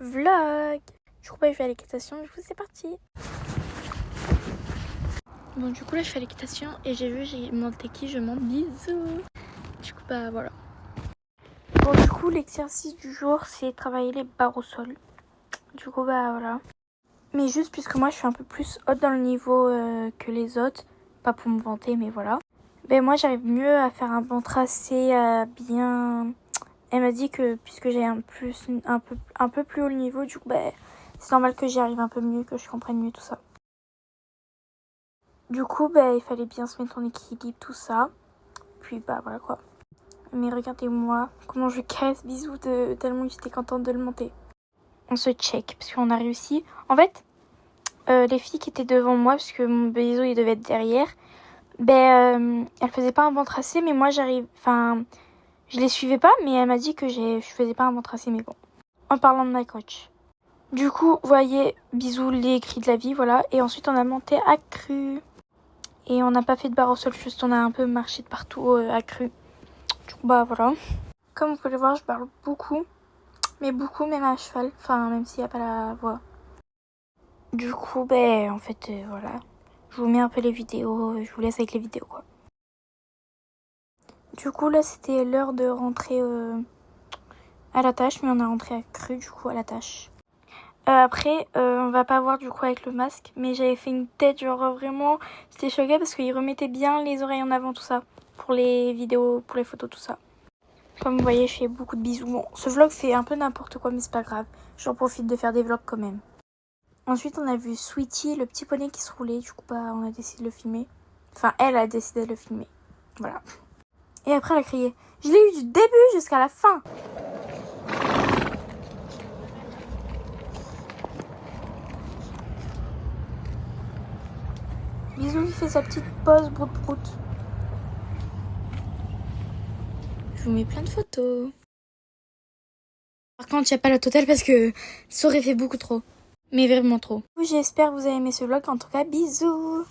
vlog. Du coup, je vais à l'équitation, du coup, c'est parti. Bon, du coup, là, je fais à l'équitation et j'ai monté qui je monte. Bisous. Du coup, voilà. Bon, du coup, l'exercice du jour, c'est travailler les barres au sol. Du coup, voilà. Mais juste puisque moi, je suis un peu plus haute dans le niveau que les autres. Pas pour me vanter, mais voilà. Moi, j'arrive mieux à faire un bon tracé bien... Elle m'a dit que puisque j'ai un peu plus haut le niveau, du coup, c'est normal que j'y arrive un peu mieux, que je comprenne mieux tout ça. Du coup, il fallait bien se mettre en équilibre, tout ça. Puis, voilà quoi. Mais regardez-moi comment je casse, bisous, tellement que j'étais contente de le monter. On se check, parce qu'on a réussi. En fait, les filles qui étaient devant moi, parce que mon bisou, il devait être derrière, elles faisaient pas un bon tracé, mais moi, j'arrive... Enfin, je les suivais pas, mais elle m'a dit que je faisais pas un bon tracé, mais bon. En parlant de ma coach. Du coup, vous voyez, bisous, les cris de la vie, voilà. Et ensuite, on a monté à cru. Et on n'a pas fait de barre au sol, juste on a un peu marché de partout à cru. Du coup, voilà. Comme vous pouvez le voir, je parle beaucoup. Mais beaucoup, même à cheval. Enfin, même s'il n'y a pas la voix. Du coup, en fait, voilà. Je vous mets un peu les vidéos. Je vous laisse avec les vidéos, quoi. Du coup, là, c'était l'heure de rentrer à la tâche. Mais on a rentré à cru, du coup, à la tâche. Après, on va pas voir du coup avec le masque, mais j'avais fait une tête, genre vraiment, j'étais choquée parce qu'il remettait bien les oreilles en avant, tout ça, pour les vidéos, pour les photos, tout ça. Comme vous voyez, je fais beaucoup de bisous. Bon, ce vlog fait un peu n'importe quoi, mais c'est pas grave. J'en profite de faire des vlogs quand même. Ensuite, on a vu Sweetie, le petit poney qui se roulait, du coup, on a décidé de le filmer. Enfin, elle a décidé de le filmer. Voilà. Et après, elle a crié, je l'ai eu du début jusqu'à la fin. Bisous, il fait sa petite pause broute-broute. Je vous mets plein de photos. Par contre, il n'y a pas la totale parce que ça aurait fait beaucoup trop. Mais vraiment trop. J'espère que vous avez aimé ce vlog. En tout cas, bisous.